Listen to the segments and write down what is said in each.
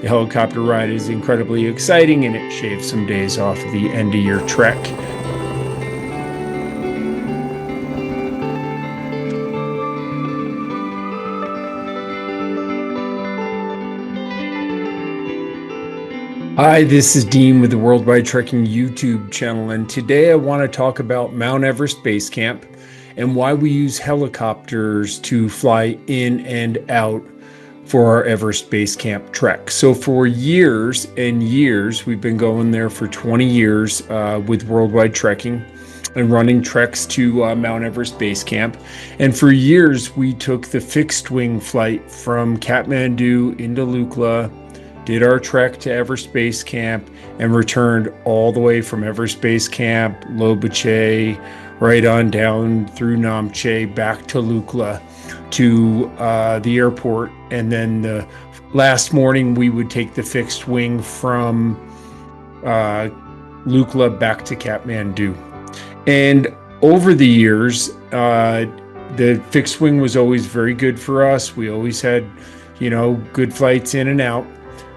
The helicopter ride is incredibly exciting, and it shaves some days off the end of your trek. Hi, this is Dean with the Worldwide Trekking YouTube channel, and today I want to talk about Mount Everest Base Camp and why we use helicopters to fly in and out for our Everest Base Camp Trek. So for years and years, we've been going there for 20 years with Worldwide Trekking and running treks to Mount Everest Base Camp. And for years, we took the fixed wing flight from Kathmandu into Lukla, did our trek to Everest Base Camp, and returned all the way from Everest Base Camp, Lobuche, right on down through Namche, back to Lukla to the airport. And then the last morning, we would take the fixed wing from Lukla back to Kathmandu. And over the years, the fixed wing was always very good for us. We always had, good flights in and out.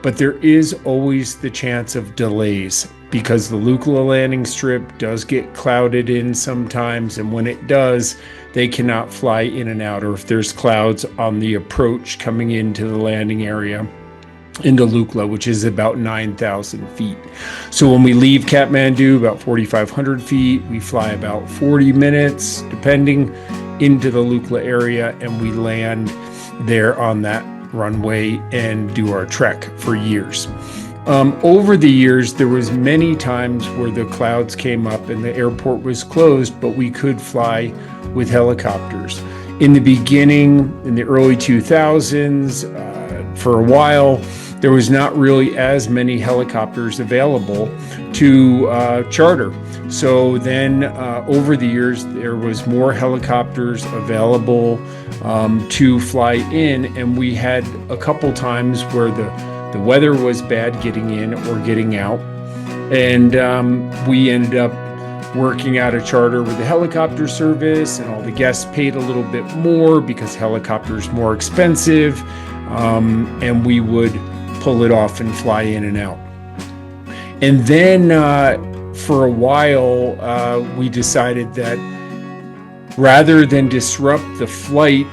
But there is always the chance of delays because the Lukla landing strip does get clouded in sometimes, and when it does, they cannot fly in and out, or if there's clouds on the approach coming into the landing area into Lukla, which is about 9,000 feet. So when we leave Kathmandu, about 4,500 feet, we fly about 40 minutes, depending, into the Lukla area, and we land there on that runway and do our trek for years. Over the years, there was many times where the clouds came up and the airport was closed, but we could fly with helicopters. In the beginning, in the early 2000s, for a while, there was not really as many helicopters available to charter. So then over the years, there was more helicopters available to fly in, and we had a couple times where the weather was bad getting in or getting out, and we ended up working out a charter with the helicopter service, and all the guests paid a little bit more because helicopters more expensive, and we would pull it off and fly in and out. And then for a while, we decided that rather than disrupt the flight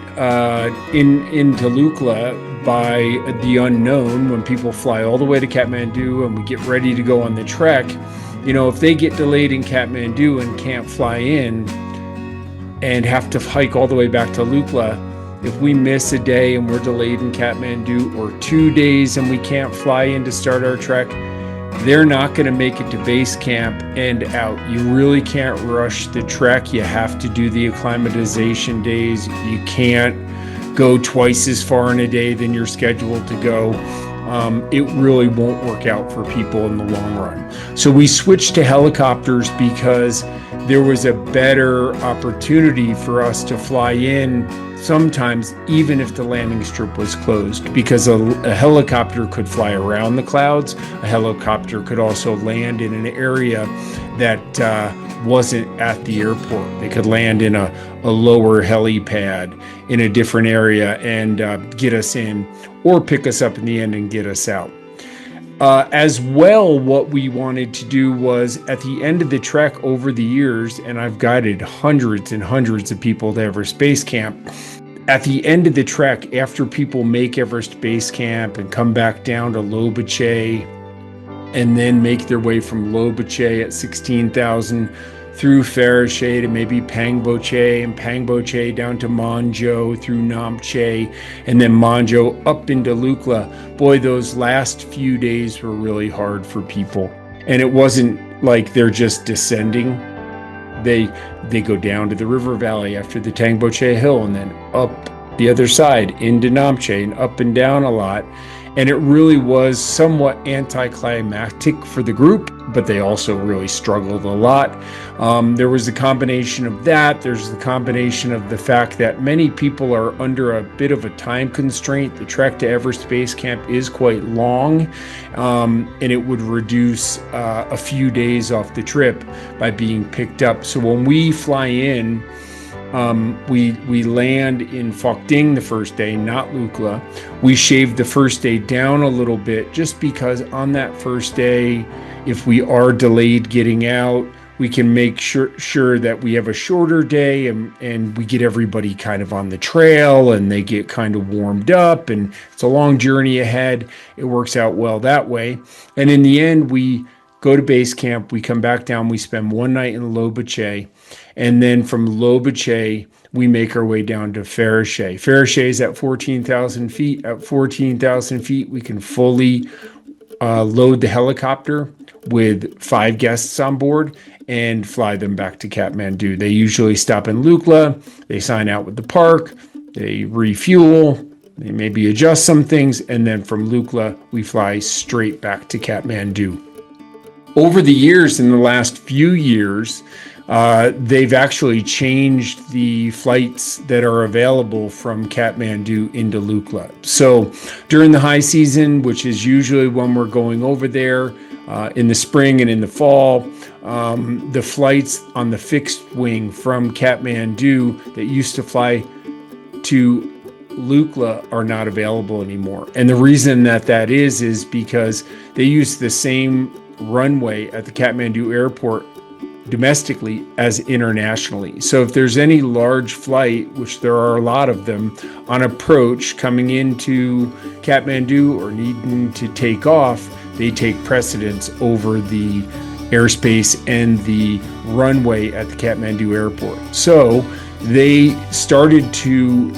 into Lukla by the unknown, when people fly all the way to Kathmandu and we get ready to go on the trek, if they get delayed in Kathmandu and can't fly in and have to hike all the way back to Lukla, if we miss a day and we're delayed in Kathmandu, or 2 days and we can't fly in to start our trek, they're not going to make it to base camp and out. You really can't rush the trek. You have to do the acclimatization days. You can't go twice as far in a day than you're scheduled to go. It really won't work out for people in the long run. So we switched to helicopters because there was a better opportunity for us to fly in sometimes even if the landing strip was closed, because a helicopter could fly around the clouds. A helicopter could also land in an area that wasn't at the airport. They could land in a lower helipad in a different area and get us in, or pick us up in the end and get us out. As well, what we wanted to do was, at the end of the trek over the years, and I've guided hundreds and hundreds of people to Everest Base Camp, at the end of the trek, after people make Everest Base Camp and come back down to Lobuche, and then make their way from Lobuche at 16,000 through Farache to maybe Pangboche, and Pangboche down to Monjo through Namche, and then Monjo up into Lukla. Boy, those last few days were really hard for people. And it wasn't like they're just descending. They go down to the river valley after the Tangboche Hill, and then up the other side into Namche, and up and down a lot. And it really was somewhat anticlimactic for the group, but they also really struggled a lot. There was a combination of that. There's the combination of the fact that many people are under a bit of a time constraint. The trek to Everest Base Camp is quite long, and it would reduce a few days off the trip by being picked up. So when we fly in We land in Phuoc Dinh the first day, not Lukla. We shaved the first day down a little bit just because on that first day, if we are delayed getting out, we can make sure that we have a shorter day and we get everybody kind of on the trail and they get kind of warmed up, and it's a long journey ahead. It works out well that way. And in the end, we go to base camp, we come back down, we spend one night in Lobuche, and then from Lobuche, we make our way down to Ferishe. Ferishe is at 14,000 feet. At 14,000 feet, we can fully load the helicopter with 5 guests on board and fly them back to Kathmandu. They usually stop in Lukla, they sign out with the park, they refuel, they maybe adjust some things, and then from Lukla, we fly straight back to Kathmandu. Over the years, in the last few years, they've actually changed the flights that are available from Kathmandu into Lukla. So during the high season, which is usually when we're going over there, in the spring and in the fall, the flights on the fixed wing from Kathmandu that used to fly to Lukla are not available anymore. And the reason that is because they use the same runway at the Kathmandu airport domestically as internationally. So if there's any large flight, which there are a lot of them, on approach coming into Kathmandu or needing to take off, they take precedence over the airspace and the runway at the Kathmandu airport. So they started to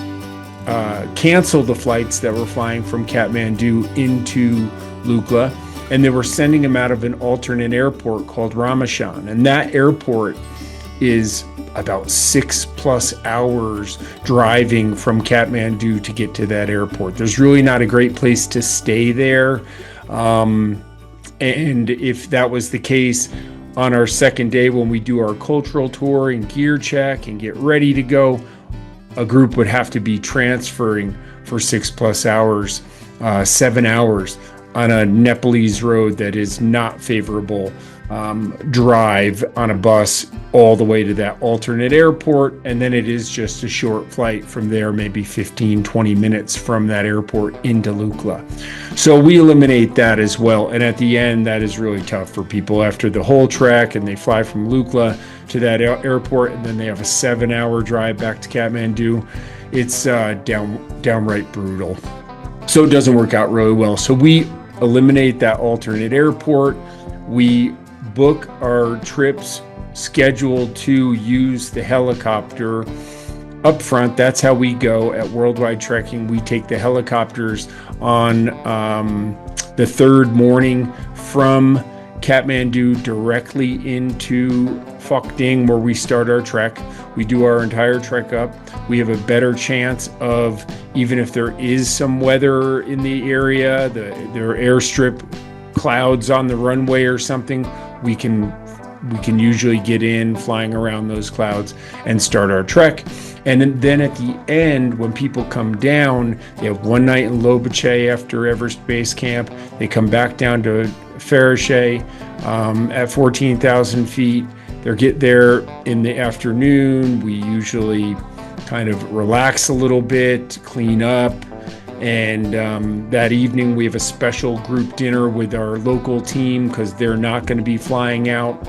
cancel the flights that were flying from Kathmandu into Lukla, and they were sending them out of an alternate airport called Ramechha. And that airport is about 6+ hours driving from Kathmandu to get to that airport. There's really not a great place to stay there. And if that was the case, on our second day when we do our cultural tour and gear check and get ready to go, a group would have to be transferring for 6+ hours, 7 hours on a Nepalese road that is not favorable drive on a bus all the way to that alternate airport. And then it is just a short flight from there, maybe 15-20 minutes from that airport into Lukla. So we eliminate that as well. And at the end, that is really tough for people after the whole trek, and they fly from Lukla to that airport, and then they have a 7-hour drive back to Kathmandu. It's downright brutal. So it doesn't work out really well. So we eliminate that alternate airport. We book our trips scheduled to use the helicopter up front. That's how we go at Worldwide Trekking. We take the helicopters on the third morning from Kathmandu directly into Phuoc Dinh, where we start our trek. We do our entire trek up. We have a better chance of, even if there is some weather in the area, there are airstrip clouds on the runway or something, we can usually get in flying around those clouds and start our trek. And then at the end, when people come down, they have one night in Lobuche after Everest Base Camp. They come back down to Ferishe at 14,000 feet. They get there in the afternoon. We usually kind of relax a little bit, clean up. And that evening, we have a special group dinner with our local team because they're not going to be flying out.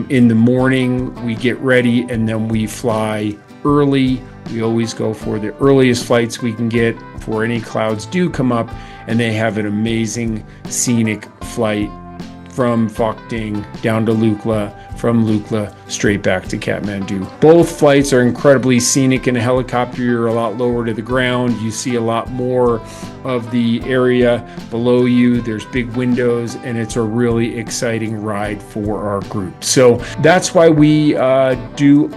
In the morning, we get ready and then we fly early. We always go for the earliest flights we can get before any clouds do come up. And they have an amazing scenic flight from Phuoc Dinh down to Lukla, from Lukla straight back to Kathmandu. Both flights are incredibly scenic. In a helicopter, you're a lot lower to the ground. You see a lot more of the area below you. There's big windows, and it's a really exciting ride for our group. So that's why we do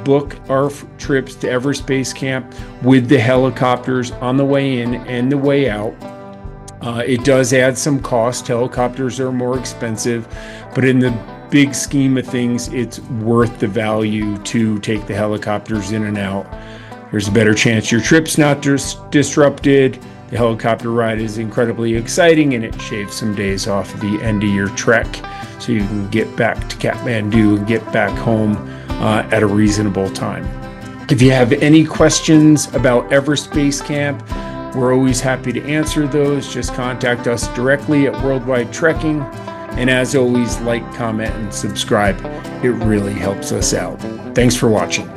book our trips to Everest Base Camp with the helicopters on the way in and the way out. It does add some cost. Helicopters are more expensive, but in the big scheme of things, it's worth the value to take the helicopters in and out. There's a better chance your trip's not disrupted. The helicopter ride is incredibly exciting, and it shaves some days off at the end of your trek, so you can get back to Kathmandu and get back home at a reasonable time. If you have any questions about Everest Base Camp, we're always happy to answer those. Just contact us directly at Worldwide Trekking. And as always, like, comment, and subscribe. It really helps us out. Thanks for watching.